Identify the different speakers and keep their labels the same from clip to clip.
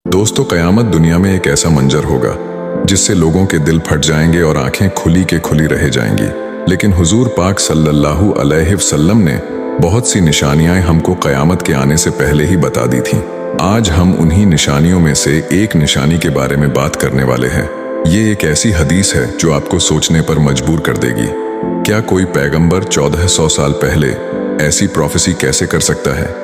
Speaker 1: दोस्तों, क़यामत दुनिया में एक ऐसा मंजर होगा जिससे लोगों के दिल फट जाएंगे और आंखें खुली के खुली रह जाएंगी। लेकिन हुजूर पाक सल्लल्लाहु अलैहि वसल्लम ने बहुत सी निशानियां हमको क़यामत के आने से पहले ही बता दी थीं। आज हम उन्हीं निशानियों में से एक निशानी के बारे में बात करने वाले हैं। ये एक ऐसी हदीस है जो आपको सोचने पर मजबूर कर देगी। क्या कोई पैगंबर 1400 साल पहले ऐसी प्रोफेसी कैसे कर सकता है?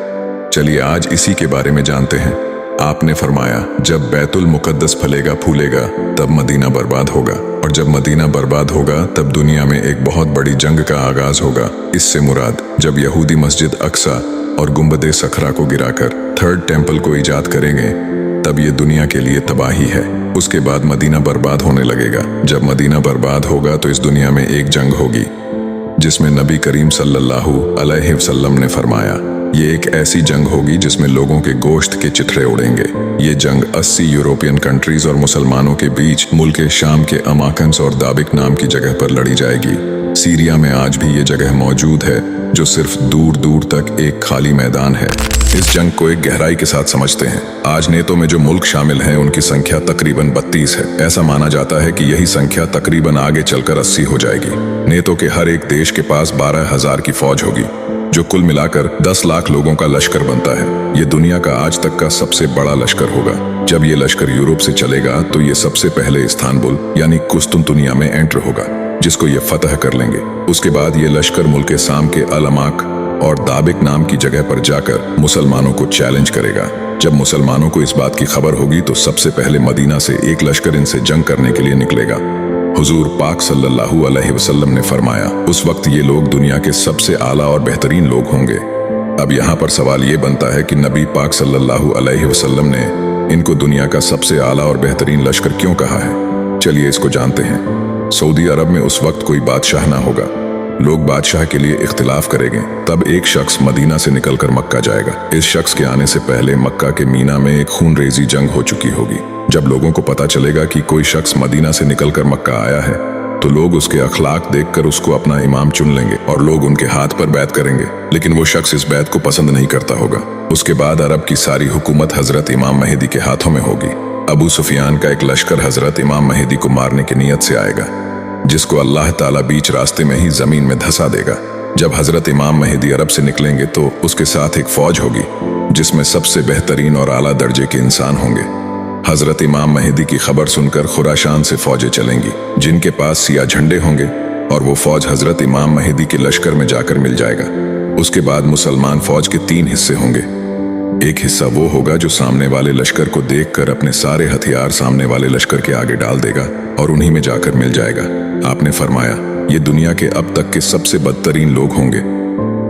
Speaker 1: चलिए आज इसी के बारे में जानते हैं। आपने फरमाया, जब बैतुल मुकद्दस फलेगा फूलेगा तब मदीना बर्बाद होगा, और जब मदीना बर्बाद होगा तब दुनिया में एक बहुत बड़ी जंग का आगाज होगा। इससे मुराद जब यहूदी मस्जिद अक्सा और गुंबद सखरा को गिराकर थर्ड टेम्पल को ईजाद करेंगे तब ये दुनिया के लिए तबाही है। उसके बाद मदीना बर्बाद होने लगेगा। जब मदीना बर्बाद होगा तो इस दुनिया में एक जंग होगी जिसमें नबी करीम सल्लल्लाहु अलैहि वसल्लम ने फरमाया, ये एक ऐसी जंग होगी जिसमें लोगों के गोश्त के चिथड़े उड़ेंगे। ये जंग 80 यूरोपियन कंट्रीज और मुसलमानों के बीच मुल्क शाम के अमाकंस और दाबिक नाम की जगह पर लड़ी जाएगी। सीरिया में आज भी ये जगह मौजूद है जो सिर्फ दूर दूर तक एक खाली मैदान है। इस जंग को एक गहराई के साथ समझते हैं। आज नेतो में जो मुल्क शामिल हैं उनकी संख्या तकरीबन 32 है। ऐसा माना जाता है कि यही संख्या तकरीबन आगे चलकर 80 हो जाएगी। नेतो के हर एक देश के पास 12,000 की फौज होगी जो कुल मिलाकर 10 लाख लोगों का लश्कर बनता है। ये दुनिया का आज तक का सबसे बड़ा लश्कर होगा। जब ये लश्कर यूरोप से चलेगा तो ये सबसे पहले इस्तांबुल यानी कुस्तुनतुनिया में एंटर होगा, जिसको ये फतह कर लेंगे। उसके बाद ये लश्कर मुल्क शाम के अल-अमाक और दाबिक नाम की जगह पर जाकर मुसलमानों को चैलेंज करेगा। जब मुसलमानों को इस बात की खबर होगी तो सबसे पहले मदीना से एक लश्कर इनसे जंग करने के लिए निकलेगा। हुजूर पाक सल्लल्लाहु अलैहि वसल्लम ने फरमाया, उस वक्त ये लोग दुनिया के सबसे आला और बेहतरीन लोग होंगे। अब यहाँ पर सवाल ये बनता है कि नबी पाक सल्लल्लाहु अलैहि वसल्लम ने इनको दुनिया का सबसे आला और बेहतरीन लश्कर क्यों कहा है? चलिए इसको जानते हैं। सऊदी अरब में उस वक्त कोई बादशाह ना होगा। लोग बादशाह के लिए इख्तिलाफ करेंगे। तब एक शख्स मदीना से निकलकर मक्का जाएगा। इस शख्स के आने से पहले मक्का के मीना में एक खूनरेजी जंग हो चुकी होगी। जब लोगों को पता चलेगा कि कोई शख्स मदीना से निकलकर मक्का आया है तो लोग उसके अखलाक देखकर उसको अपना इमाम चुन लेंगे और लोग उनके हाथ पर बैत करेंगे। लेकिन वो शख्स इस बैत को पसंद नहीं करता होगा। उसके बाद अरब की सारी हुकूमत हजरत इमाम महदी के हाथों में होगी। अबू सुफियान का एक लश्कर हजरत इमाम महदी को मारने की नीयत से आएगा, जिसको अल्लाह ताला बीच रास्ते में ही जमीन में धंसा देगा। जब हजरत इमाम महदी अरब से निकलेंगे तो उसके साथ एक फौज होगी जिसमें सबसे बेहतरीन और आला दर्जे के इंसान होंगे। हजरत इमाम महदी की खबर सुनकर खुराशान से फौजें चलेंगी जिनके पास सिया झंडे होंगे, और वो फौज हजरत इमाम महदी के लश्कर में जाकर मिल जाएगा। उसके बाद मुसलमान फौज के 3 हिस्से होंगे। एक हिस्सा वो होगा जो सामने वाले लश्कर को देखकर अपने सारे हथियार सामने वाले लश्कर के आगे डाल देगा और उन्हीं में जाकर मिल जाएगा। आपने फरमाया, ये दुनिया के अब तक के सबसे बदतरीन लोग होंगे।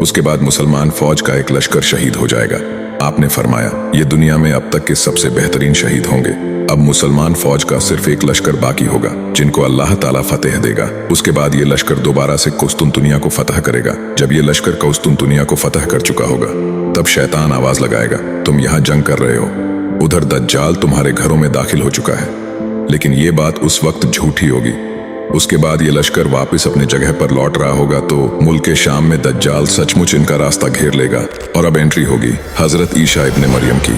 Speaker 1: उसके बाद मुसलमान फौज का एक लश्कर शहीद हो जाएगा। आपने फरमाया, ये दुनिया में अब तक के सबसे बेहतरीन शहीद होंगे। अब मुसलमान फौज का सिर्फ एक लश्कर बाकी होगा जिनको अल्लाह ताला फतेह देगा। उसके बाद ये लश्कर दोबारा से कुस्तुनतुनिया को फतह करेगा। जब ये लश्कर कुस्तुनतुनिया को फतह कर चुका होगा तब शैतान आवाज लगाएगा, तुम यहाँ जंग कर रहे हो, उधर दज्जाल तुम्हारे घरों में दाखिल हो चुका है। लेकिन ये बात उस वक्त झूठी होगी। उसके बाद ये लश्कर वापस अपने जगह पर लौट रहा होगा तो मुल्क शाम में दज्जाल सचमुच इनका रास्ता घेर लेगा और अब एंट्री होगी हजरत ईसा इब्ने मरियम की।